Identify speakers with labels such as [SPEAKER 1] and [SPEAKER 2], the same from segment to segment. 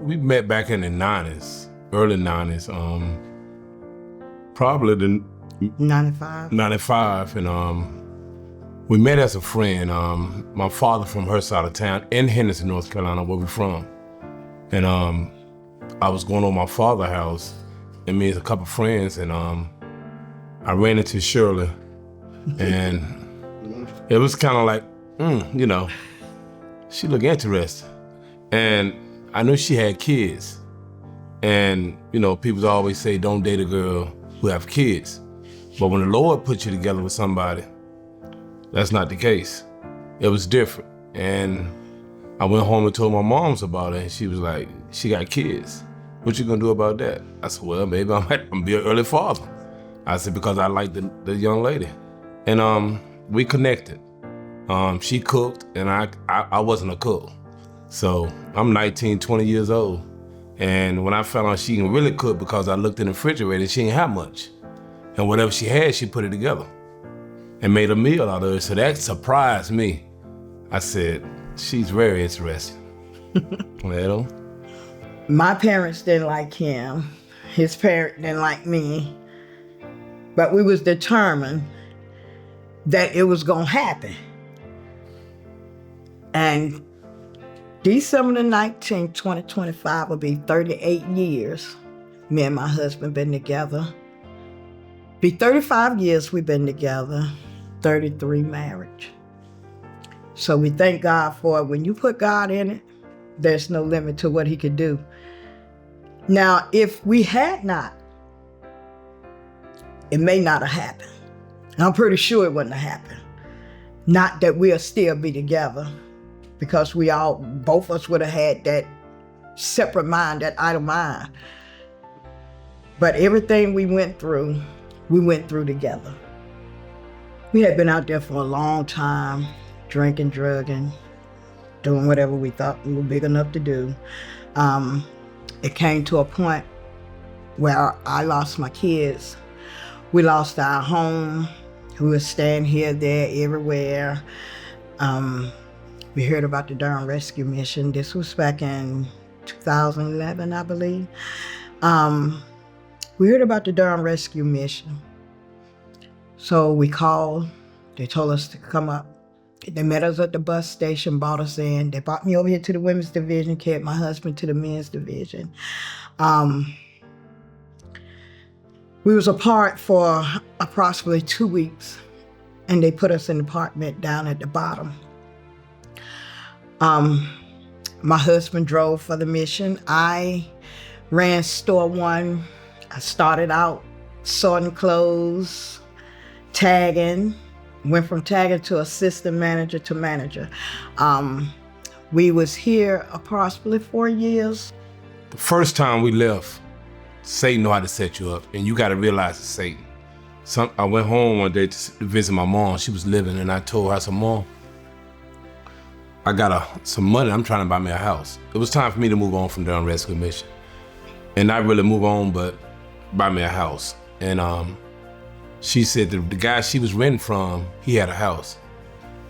[SPEAKER 1] we met back in the 90s, early 90s. Probably the
[SPEAKER 2] 95.
[SPEAKER 1] 95, and we met as a friend. My father from her side of town in Henderson, North Carolina, where we're from. And I was going to my father's house, and me and a couple friends, and I ran into Shirley, and it was kind of like, you know, she looked interesting. And I knew she had kids. And, you know, people always say, don't date a girl who have kids. But when the Lord put you together with somebody, that's not the case. It was different. And I went home and told my moms about it, and she was like, she got kids. What you gonna do about that? I said, well, maybe I might be an early father. I said, because I like the young lady. And we connected. She cooked, and I wasn't a cook. So I'm 19, 20 years old. And when I found out she can really cook, because I looked in the refrigerator, she didn't have much. And whatever she had, she put it together and made a meal out of it. So that surprised me. I said, she's very interesting. You know?
[SPEAKER 2] My parents didn't like him. His parents didn't like me. But we was determined that it was gonna happen. And December the 19th, 2025 will be 38 years. Me and my husband been together. Be 35 years we've been together, 33 marriage. So we thank God for it. When you put God in it, there's no limit to what he could do. Now, if we had not, it may not have happened. I'm pretty sure it wouldn't have happened. Not that we'll still be together, because both of us would have had that separate mind, that idle mind. But everything we went through together. We had been out there for a long time, drinking, drugging, doing whatever we thought we were big enough to do. It came to a point where I lost my kids. We lost our home. We were staying here, there, everywhere. We heard about the Durham Rescue Mission. This was back in 2011, I believe. We heard about the Durham Rescue Mission. So we called. They told us to come up. They met us at the bus station, brought us in. They brought me over here to the women's division, carried my husband to the men's division. We was apart for approximately 2 weeks, and they put us in an apartment down at the bottom. My husband drove for the mission. I ran store one. I started out sorting clothes, tagging, went from tagging to assistant manager to manager. We was here approximately 4 years.
[SPEAKER 1] The first time we left, Satan know how to set you up, and you got to realize it's Satan. I went home one day to visit my mom. She was living, and I told her, I said, Mom, I got some money. I'm trying to buy me a house. It was time for me to move on from Durham Rescue Mission. And not really move on, but buy me a house. And she said the guy she was renting from, he had a house.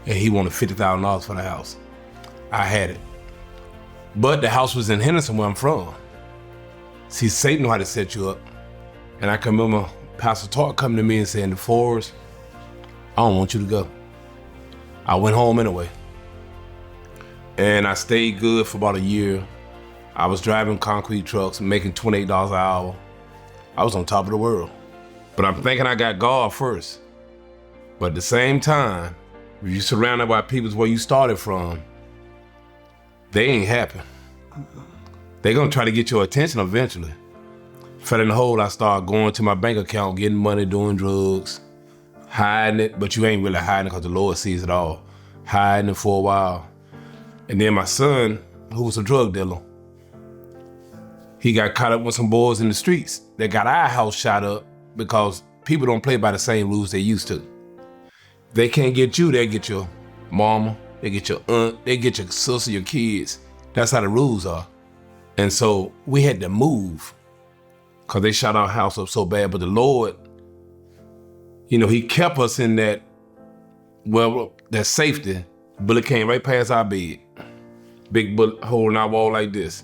[SPEAKER 1] And he wanted $50,000 for the house. I had it. But the house was in Henderson, where I'm from. See, Satan know how to set you up. And I can remember Pastor Talk coming to me and saying, Deforest, I don't want you to go. I went home anyway. And I stayed good for about a year. I was driving concrete trucks, making $28 an hour. I was on top of the world. But I'm thinking I got God first. But at the same time, if you're surrounded by people where you started from, they ain't happy. They're gonna try to get your attention eventually. Fell in the hole, I started going to my bank account, getting money, doing drugs, hiding it, but you ain't really hiding it because the Lord sees it all. Hiding it for a while. And then my son, who was a drug dealer, he got caught up with some boys in the streets that got our house shot up because people don't play by the same rules they used to. They can't get you, they get your mama, they get your aunt, they get your sister, your kids. That's how the rules are. And so we had to move because they shot our house up so bad. But the Lord, he kept us in that safety. Bullet came right past our bed. Big bullet hole in our wall like this.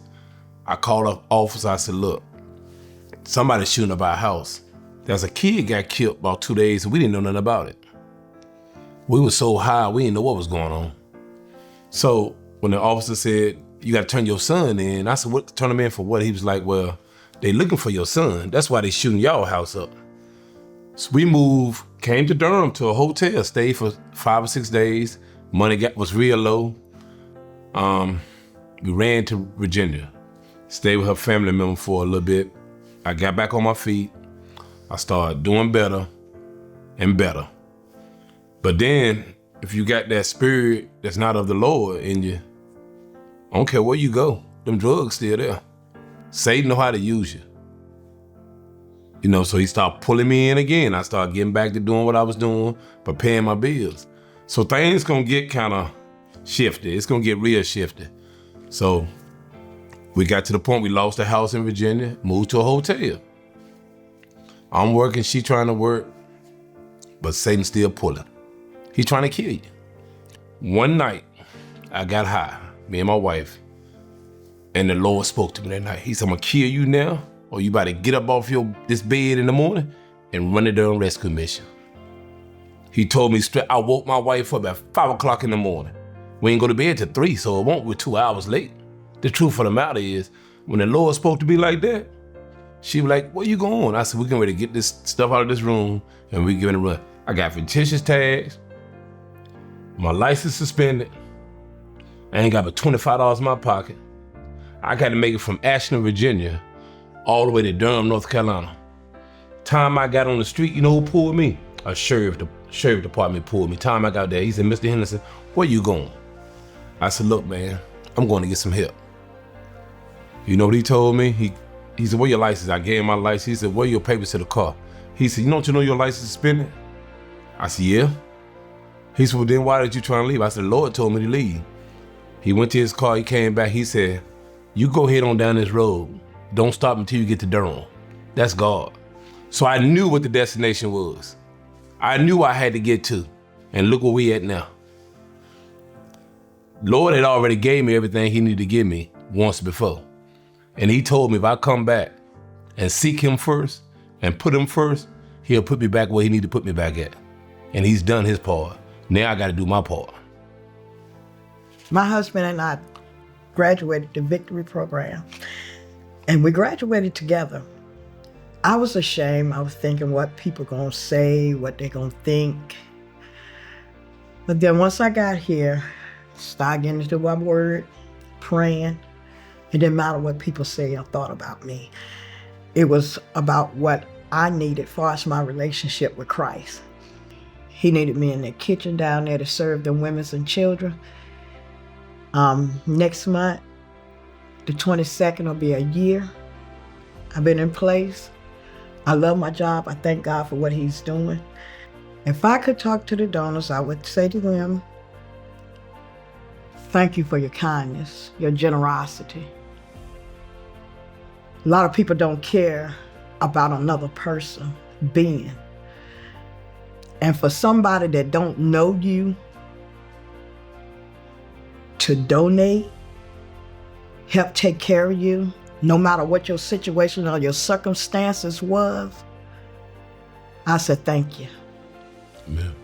[SPEAKER 1] I called up officer. I said, look, somebody's shooting up our house. There's a kid got killed about 2 days and we didn't know nothing about it. We were so high, we didn't know what was going on. So when the officer said, you got to turn your son in, I said, what, turn him in for what? He was like, well, they looking for your son. That's why they shooting y'all house up. So we moved, came to Durham to a hotel, stayed for 5 or 6 days. Money was real low. We ran to Virginia, stayed with her family member for a little bit. I got back on my feet. I started doing better and better. But then, if you got that spirit that's not of the Lord in you, I don't care where you go, them drugs still there. Satan know how to use you. You know, so he started pulling me in again. I started getting back to doing what I was doing, but paying my bills. So things gonna get kind of shifty. It's gonna get real shifty. So we got to the point we lost the house in Virginia, moved to a hotel. I'm working, she trying to work, but Satan's still pulling. He's trying to kill you. One night, I got high, me and my wife, and the Lord spoke to me that night. He said, I'm gonna kill you now, or you about to get up off this bed in the morning and run it on rescue mission. He told me straight, I woke my wife up at 5 o'clock in the morning. We ain't go to bed till 3, so it won't be 2 hours late. The truth of the matter is, when the Lord spoke to me like that, she was like, where you going? I said, we're getting ready to get this stuff out of this room and we're gonna run. I got fictitious tags, my license suspended. I ain't got but $25 in my pocket. I got to make it from Ashland, Virginia, all the way to Durham, North Carolina. Time I got on the street, you know who pulled me? A sheriff department pulled me. Time I got there, he said, Mr. Henderson, where you going? I said, look, man, I'm going to get some help. You know what he told me? He said, where your license? I gave him my license. He said, where your papers to the car? He said, you know your license is suspended? I said, yeah. He said, well, then why did you try to leave? I said, the Lord told me to leave. He went to his car, he came back, he said, you go ahead on down this road. Don't stop until you get to Durham. That's God. So I knew what the destination was. I knew I had to get to, and look where we at now. Lord had already gave me everything he needed to give me once before. And he told me if I come back and seek him first and put him first, he'll put me back where he needed to put me back at. And he's done his part. Now I got to do my part.
[SPEAKER 2] My husband and I graduated the Victory program, and we graduated together. I was ashamed. I was thinking what people gonna say, what they gonna think. But then once I got here, started getting into my word, praying. It didn't matter what people say or thought about me. It was about what I needed as far as my relationship with Christ. He needed me in the kitchen down there to serve the women and children. Next month, the 22nd will be a year I've been in place. I love my job. I thank God for what he's doing. If I could talk to the donors, I would say to them, thank you for your kindness, your generosity. A lot of people don't care about another person being. And for somebody that don't know you to donate, help take care of you, no matter what your situation or your circumstances was, I said thank you.
[SPEAKER 1] Amen.